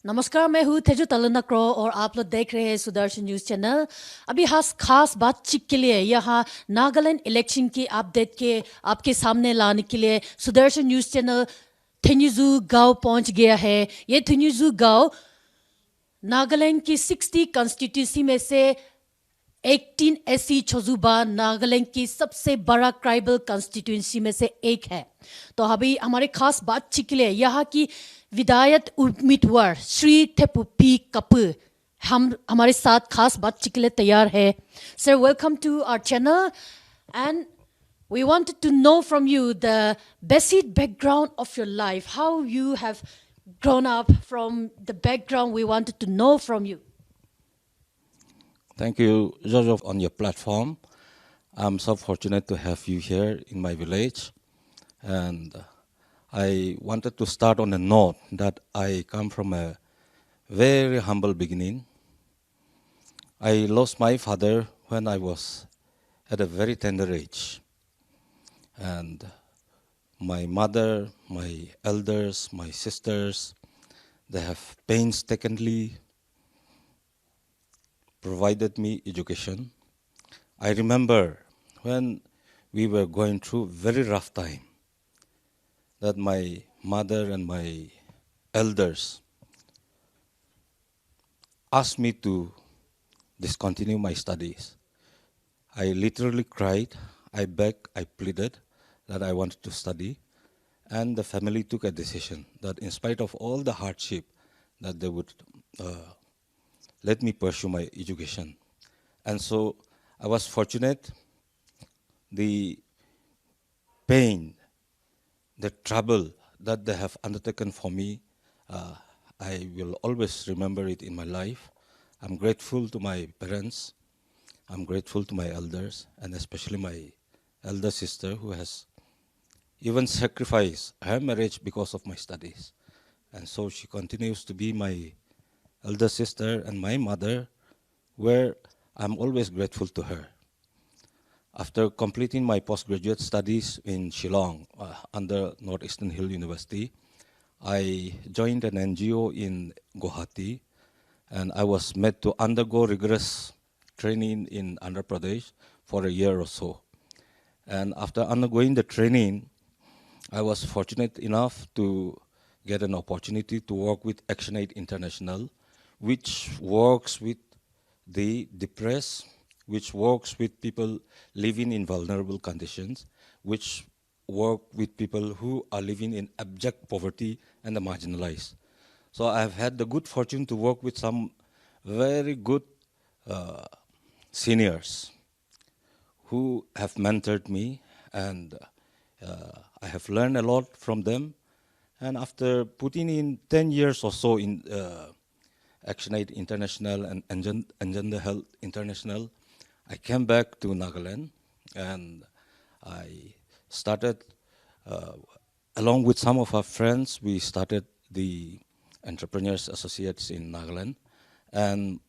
नमस्कार, मैं हूँ तेजु तलनक्रो और आप लोग देख रहे हैं सुदर्शन न्यूज़ चैनल। अभी खास बातचीत के लिए यहाँ नागालैंड इलेक्शन की अपडेट के आपके सामने लाने के लिए सुदर्शन न्यूज़ चैनल थेन्युजू गांव पहुंच गया है। ये थेन्युजू गांव नागालैंड की 60 कॉन्स्टिट्यूंसी में से 18 ऐसी छोजुबा नागालैंड की सबसे बड़ा ट्राइबल कॉन्स्टिट्यूंसी में से एक है। तो अभी हमारे खास बातचीत के लिए यहाँ की विधायक उम्मीदवार श्री थेपुपी कपू हमारे साथ खास बातचीत के लिए तैयार है। Sir, welcome to our channel and we wanted to know from you the basic background of your life, how you have grown up from the background we wanted to know from you. Thank you, Jojo, on your platform. I'm so fortunate to have you here in my village. And I wanted to start on a note that I come from a very humble beginning. I lost my father when I was at a very tender age. And my mother, my elders, my sisters, they have painstakingly provided me education. I remember when we were going through very rough time, that my mother and my elders asked me to discontinue my studies. I literally cried, I begged, I pleaded that I wanted to study, and the family took a decision that in spite of all the hardship, that they would let me pursue my education. And so I was fortunate. The pain, the trouble that they have undertaken for me, I will always remember it in my life. I'm grateful to my parents, I'm grateful to my elders, and especially my elder sister who has even sacrificed her marriage because of my studies. And so she continues to be my elder sister and my mother, where I'm always grateful to her. After completing my postgraduate studies in Shillong under Northeastern Hill University, I joined an NGO in Guwahati, and I was made to undergo rigorous training in Andhra Pradesh for a year or so. And after undergoing the training, I was fortunate enough to get an opportunity to work with Action Aid International, which works with the depressed, which works with people living in vulnerable conditions, which work with people who are living in abject poverty and the marginalized. So I've had the good fortune to work with some very good seniors who have mentored me, and I have learned a lot from them. And after putting in 10 years or so in Action Aid International and Engender Health International, I came back to Nagaland, and I started, along with some of our friends, we started the Entrepreneurs Associates in Nagaland, and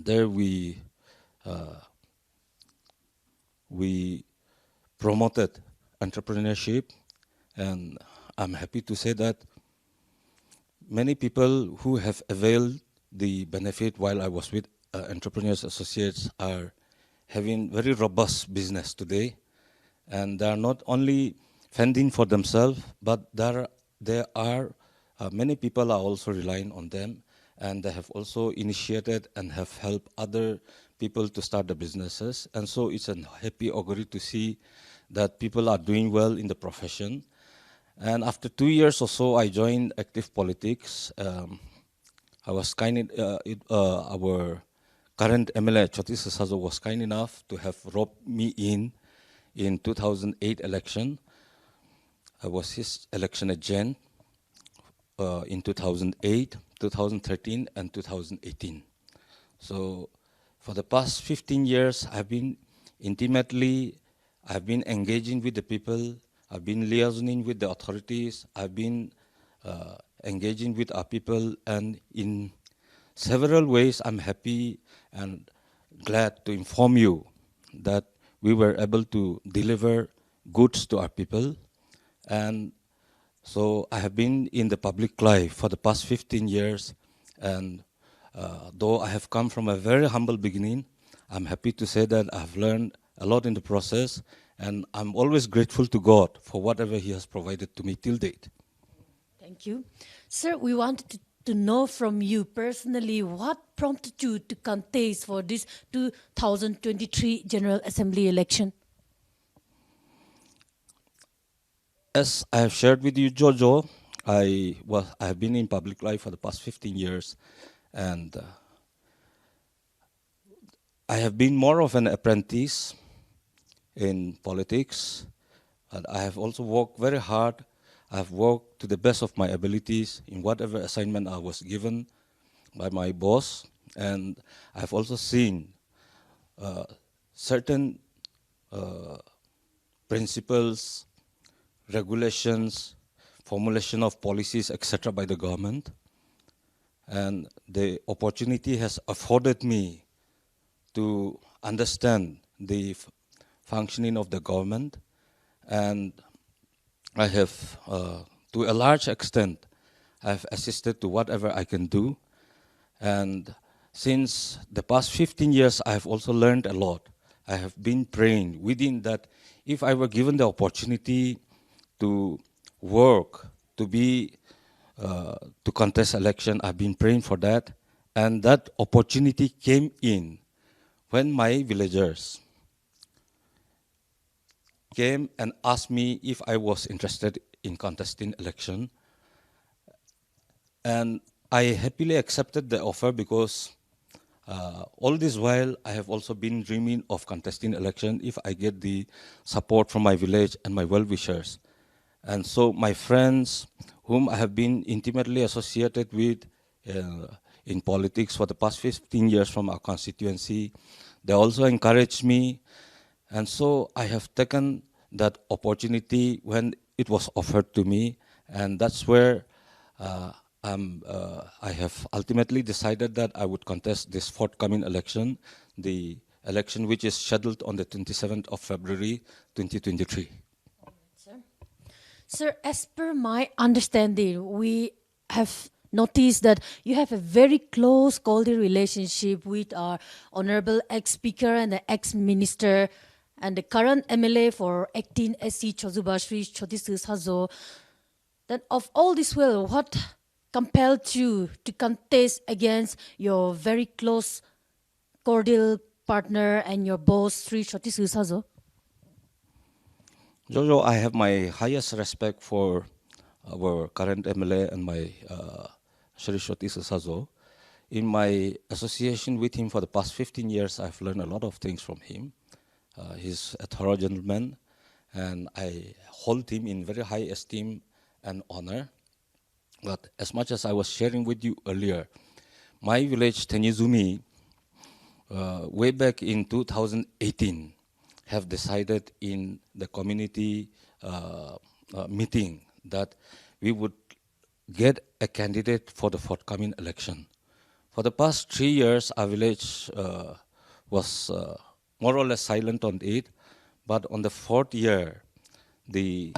there we promoted entrepreneurship, and I'm happy to say that many people who have availed the benefit while I was with Entrepreneurs Associates are having very robust business today, and they are not only fending for themselves, but there are many people are also relying on them, and they have also initiated and have helped other people to start the businesses. And so it's a happy augury to see that people are doing well in the profession. And after 2 years or so, I joined active politics. I was our current MLA, Choti Sasazo, was kind enough to have roped me in 2008 election. I was his election agent in 2008, 2013, and 2018. So for the past 15 years, I've been engaging with the people, I've been liaisoning with the authorities, I've been engaging with our people, and in several ways, I'm happy and glad to inform you that we were able to deliver goods to our people. And So I have been in the public life for the past 15 years, and though I have come from a very humble beginning, I'm happy to say that I've learned a lot in the process, and I'm always grateful to God for whatever He has provided to me till date. Thank you. Sir, we wanted to know from you personally what prompted you to contest for this 2023 General Assembly election? As I have shared with you, Jojo, I have been in public life for the past 15 years, and I have been more of an apprentice in politics, and I have also worked very hard. I have worked to the best of my abilities in whatever assignment I was given by my boss, and I have also seen certain principles, regulations, formulation of policies, etc. by the government. And the opportunity has afforded me to understand the functioning of the government, and I have, to a large extent, I've assisted to whatever I can do. And since the past 15 years, I have also learned a lot. I have been trained within that if I were given the opportunity to work, to be, to contest election, I've been praying for that. And that opportunity came in when my villagers came and asked me if I was interested in contesting election. And I happily accepted the offer because all this while I have also been dreaming of contesting election if I get the support from my village and my well-wishers. And so my friends, whom I have been intimately associated with in politics for the past 15 years from our constituency, they also encouraged me. And so I have taken that opportunity when it was offered to me, and that's where I have ultimately decided that I would contest this forthcoming election, the election which is scheduled on the 27th of February 2023. Sir, as per my understanding, we have noticed that you have a very close cordial relationship with our honorable ex-speaker and the ex-minister and the current MLA for acting SC Chozuba Shri Chozuba. Then of all this will, what compelled you to contest against your very close cordial partner and your boss, Sri Chozuba? Jojo, I have my highest respect for our current MLA and my Shri Shoti Sazo. In my association with him for the past 15 years, I've learned a lot of things from him. He's a thorough gentleman, and I hold him in very high esteem and honor. But as much as I was sharing with you earlier, my village, Tenyizumi, way back in 2018, have decided in the community meeting that we would get a candidate for the forthcoming election. For the past 3 years, our village was more or less silent on it, but on the 4th year, the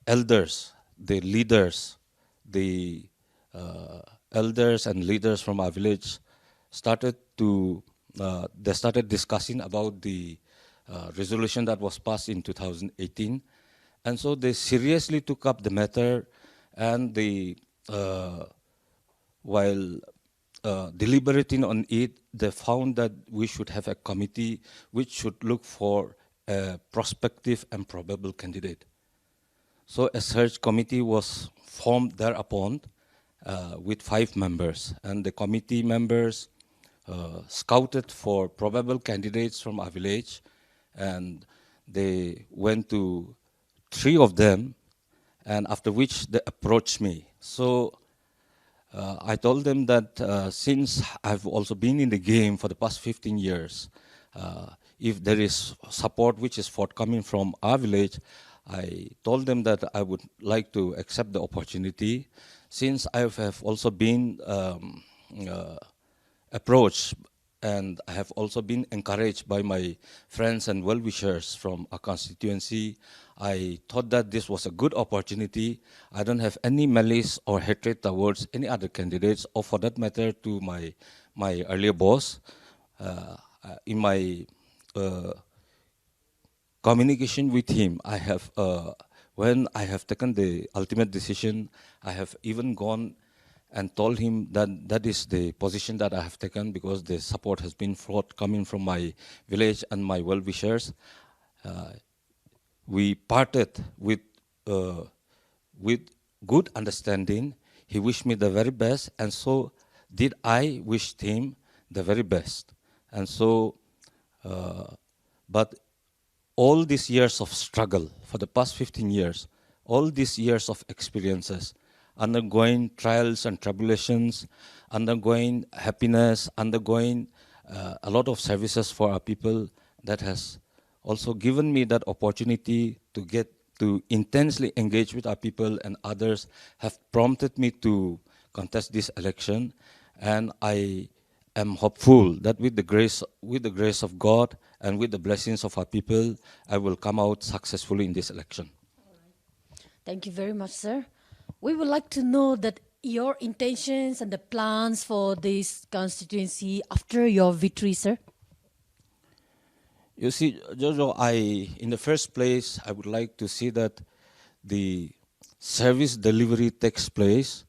elders, the leaders, the elders and leaders from our village started discussing about the resolution that was passed in 2018, and so they seriously took up the matter, and while deliberating on it, they found that we should have a committee which should look for a prospective and probable candidate. So a search committee was formed thereupon with 5 members, and the committee members scouted for probable candidates from our village, and they went to 3 of them, and after which they approached me. So I told them that since I've also been in the game for the past 15 years, if there is support which is forthcoming from our village, I told them that I would like to accept the opportunity, since I have also been approached and I have also been encouraged by my friends and well-wishers from our constituency. I thought that this was a good opportunity. I don't have any malice or hatred towards any other candidates, or for that matter to my earlier boss. In my communication with him, I have, when I have taken the ultimate decision, I have even gone and told him that that is the position that I have taken, because the support has been coming from my village and my well-wishers. We parted with good understanding. He wished me the very best, and so did I wish him the very best. And so, but all these years of struggle for the past 15 years, all these years of experiences, undergoing trials and tribulations, undergoing happiness, undergoing a lot of services for our people, that has also given me that opportunity to get to intensely engage with our people, and others have prompted me to contest this election. And I am hopeful that with the grace of God and with the blessings of our people, I will come out successfully in this election. Thank you very much, sir. We would like to know that your intentions and the plans for this constituency after your victory, sir. You see, Jojo, in the first place, I would like to see that the service delivery takes place.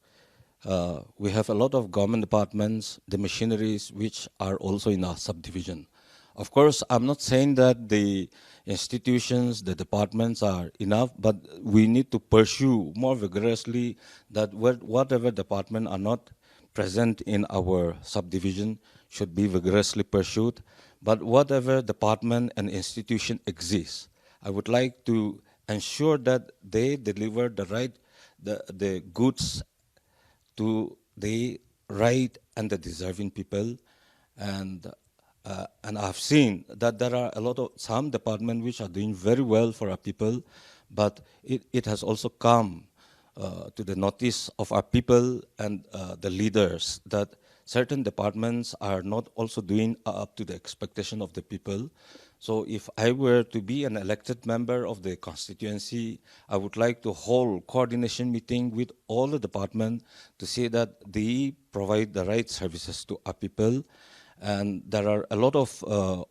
We have a lot of government departments, the machineries, which are also in our subdivision. Of course, I'm not saying that the institutions, the departments are enough, but we need to pursue more vigorously that whatever department are not present in our subdivision should be vigorously pursued. But whatever department and institution exists, I would like to ensure that they deliver the goods to the right and the deserving people. And I've seen that there are some departments which are doing very well for our people, but it has also come to the notice of our people and the leaders that certain departments are not also doing up to the expectation of the people. So if I were to be an elected member of the constituency, I would like to hold coordination meeting with all the departments to see that they provide the right services to our people. And there are a lot of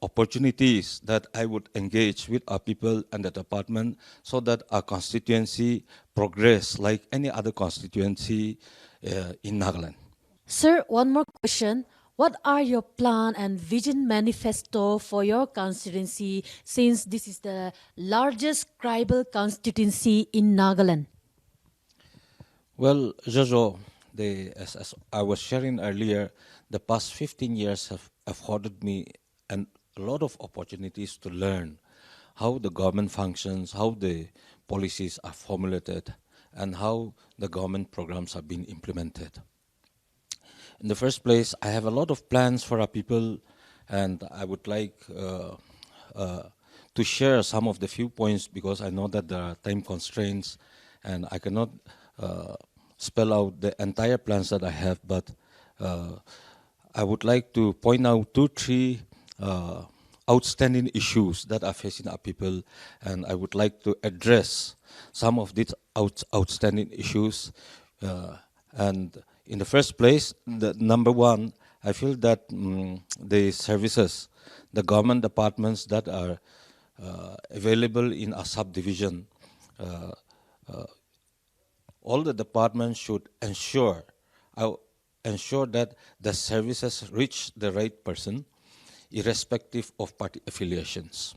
opportunities that I would engage with our people and the department so that our constituency progress like any other constituency in Nagaland. Sir, one more question. What are your plan and vision manifesto for your constituency, since this is the largest tribal constituency in Nagaland? Well, Jojo, as I was sharing earlier, the past 15 years have afforded me a lot of opportunities to learn how the government functions, how the policies are formulated, and how the government programs are being implemented. In the first place, I have a lot of plans for our people, and I would like to share some of the few points, because I know that there are time constraints and I cannot spell out the entire plans that I have, but I would like to point out 2-3 outstanding issues that are facing our people, and I would like to address some of these outstanding issues. And in the first place, the number one, I feel that the services, the government departments that are available in a subdivision, all the departments should ensure that the services reach the right person, irrespective of party affiliations.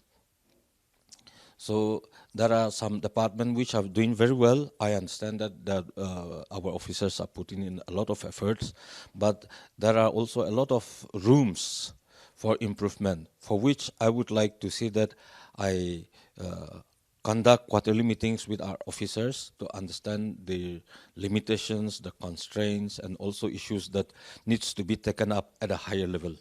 So there are some departments which are doing very well. I understand that our officers are putting in a lot of efforts, but there are also a lot of rooms for improvement, for which I would like to see that I conduct quarterly meetings with our officers to understand the limitations, the constraints, and also issues that needs to be taken up at a higher level.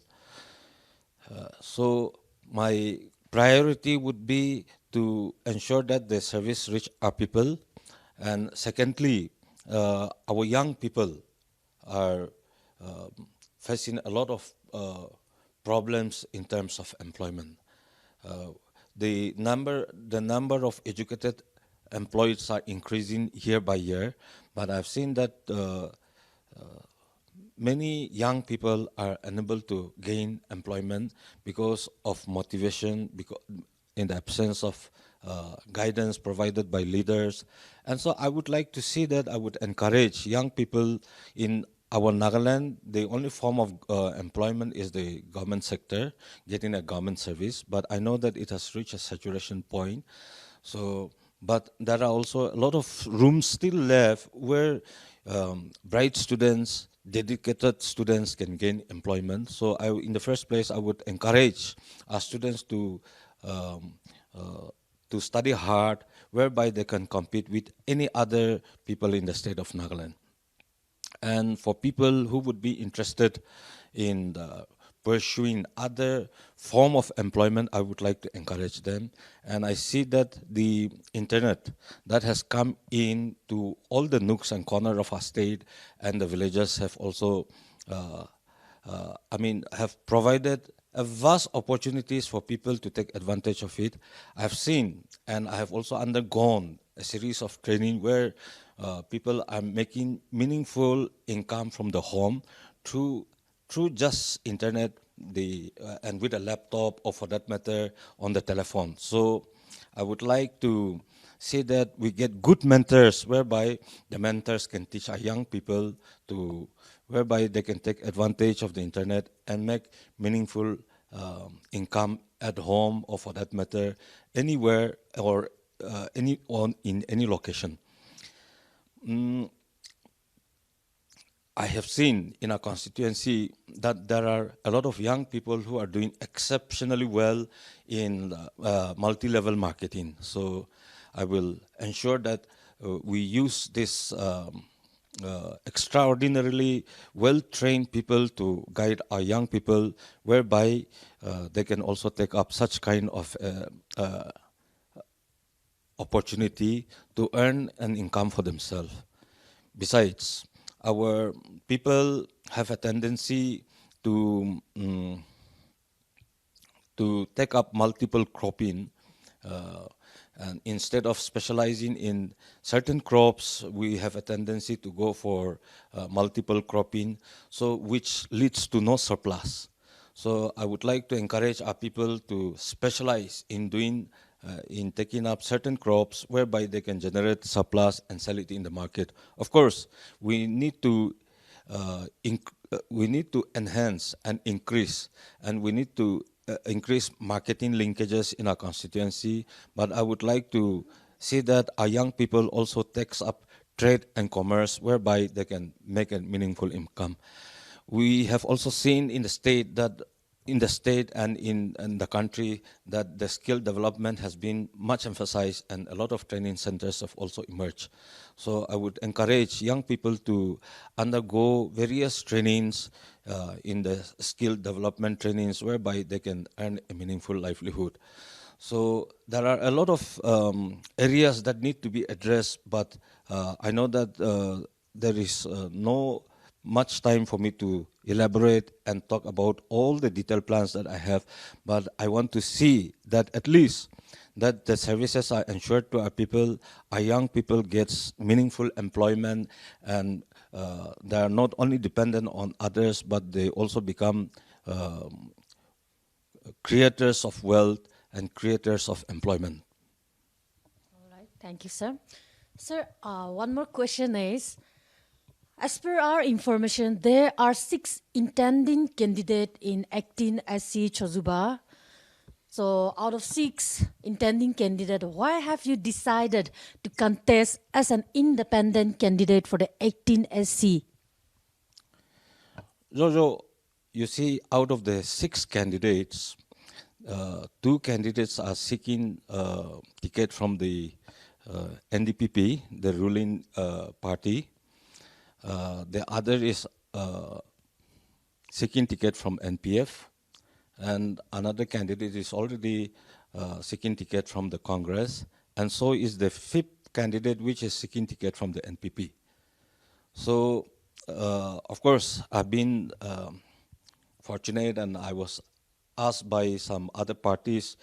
So my priority would be to ensure that the service reach our people. And secondly, our young people are facing a lot of problems in terms of employment. Uh, the number of educated employees are increasing year by year, but I've seen that many young people are unable to gain employment because of motivation, because in the absence of guidance provided by leaders. And so I would like to see that I would encourage young people in our Nagaland. The only form of employment is the government sector, getting a government service. But I know that it has reached a saturation point. So, but there are also a lot of rooms still left where bright students, dedicated students can gain employment. So, in the first place, I would encourage our students um, to study hard, whereby they can compete with any other people in the state of Nagaland. And for people who would be interested in pursuing other form of employment, I would like to encourage them. And I see that the internet that has come in to all the nooks and corners of our state and the villages have also, have provided a vast opportunities for people to take advantage of it. I've seen and I have also undergone a series of training where people are making meaningful income from the home through just internet, and with a laptop, or for that matter on the telephone. So I would like to see that we get good mentors, whereby the mentors can teach our young people to, whereby they can take advantage of the internet and make meaningful income at home, or for that matter anywhere, or in any location. I have seen in our constituency that there are a lot of young people who are doing exceptionally well in multi-level marketing. So I will ensure that we use this extraordinarily well-trained people to guide our young people, whereby they can also take up such kind of opportunity to earn an income for themselves. Besides, our people have a tendency to take up multiple cropping, and instead of specializing in certain crops, we have a tendency to go for multiple cropping, so which leads to no surplus. So I would like to encourage our people to specialize in doing in taking up certain crops, whereby they can generate surplus and sell it in the market. Of course, we need to enhance and increase, and we need to increase marketing linkages in our constituency. But I would like to see that our young people also takes up trade and commerce, whereby they can make a meaningful income. We have also seen in the state and in the country that the skill development has been much emphasized, and a lot of training centers have also emerged. So I would encourage young people to undergo various trainings in the skill development trainings, whereby they can earn a meaningful livelihood. So there are a lot of areas that need to be addressed, but I know that there is no much time for me to elaborate and talk about all the detailed plans that I have, but I want to see that at least that the services are ensured to our people, our young people gets meaningful employment, and they are not only dependent on others, but they also become creators of wealth and creators of employment. All right, thank you, sir. Sir, one more question is, as per our information, there are 6 intending candidates in acting SC Chozuba. So out of 6 intending candidates, why have you decided to contest as an independent candidate for the 18 SC? Jojo, you see, out of the 6 candidates, 2 candidates are seeking ticket from the NDPP, the ruling party. The other is seeking ticket from NPF, and another candidate is already seeking ticket from the Congress, and so is the 5th candidate, which is seeking ticket from the NPP. So, of course, I've been fortunate, and I was asked by some other parties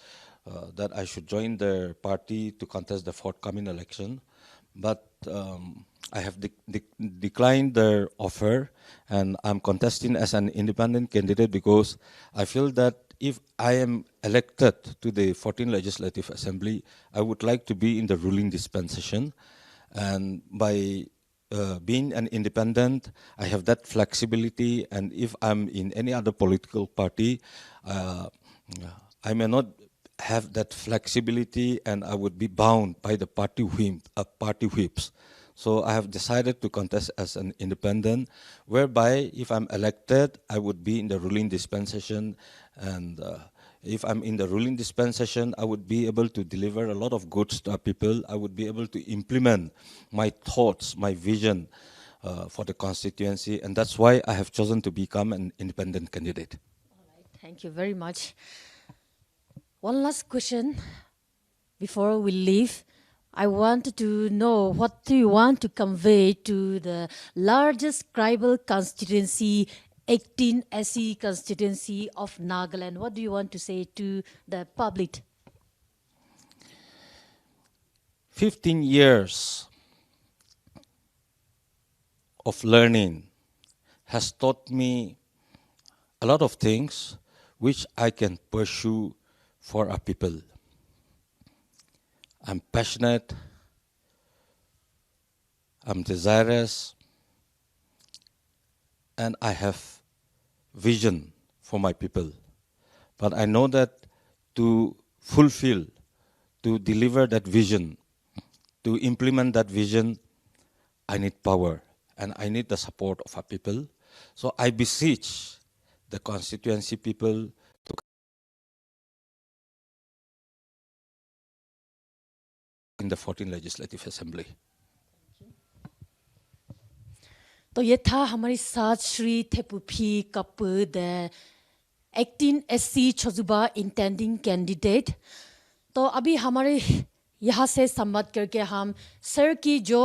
that I should join their party to contest the forthcoming election, but I have declined their offer, and I'm contesting as an independent candidate because I feel that if I am elected to the 14th Legislative Assembly, I would like to be in the ruling dispensation, and by being an independent, I have that flexibility, and if I'm in any other political party, uh, I may not have that flexibility, and I would be bound by the party whips. So I have decided to contest as an independent, whereby if I'm elected, I would be in the ruling dispensation, and if I'm in the ruling dispensation, I would be able to deliver a lot of goods to our people. I would be able to implement my thoughts, my vision for the constituency, and that's why I have chosen to become an independent candidate. Thank you very much. One last question before we leave. I want to know what do you want to convey to the largest tribal constituency, 18 SE constituency of Nagaland. What do you want to say to the public? 15 years of learning has taught me a lot of things which I can pursue for our people. I'm passionate, I'm desirous, and I have vision for my people. But I know that to fulfill, to deliver that vision, to implement that vision, I need power and I need the support of our people. So I beseech the constituency people to in the 14th Legislative Assembly. तो ये था हमारे साथ श्री थेपुफी Kapoor the 18 SC छोजुबा intending candidate. तो अभी हमारे यहाँ से संवाद करके हम सर की जो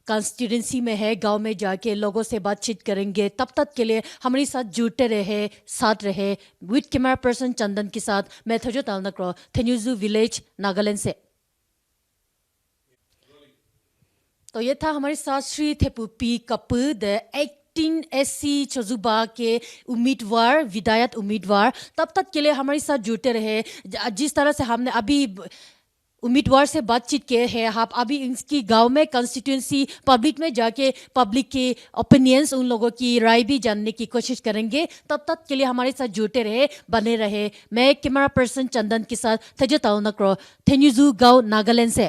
कॉन्स्टिट्यूंसी में है गांव में जाके लोगों से बातचीत करेंगे. तब तक के लिए हमारे साथ जुड़ते रहे, साथ रहे. विद कैमरा पर्सन चंदन के साथ मैं थजो तालनक्रो थेन्यूजू विलेज नागालैंड से. तो ये था हमारे साथ श्री थेपुपी कपूर द 18 SC छोजुबा के उम्मीदवार, विधायक उम्मीदवार. तब तक के लिए हमारे साथ जुड़ते रहे. जिस तरह से हमने अभी उम्मीदवार से बातचीत किए हैं, आप अभी इनकी गांव में कॉन्स्टिट्यूंसी पब्लिक में जाके पब्लिक के ओपिनियंस, उन लोगों की राय भी जानने की कोशिश करेंगे. तब तक के लिए हमारे साथ जुड़ते रहे, बने रहे. मैं कैमरा पर्सन चंदन के साथ थेजो ताउनक्रो थेन्यूजू गांव नागालैंड से.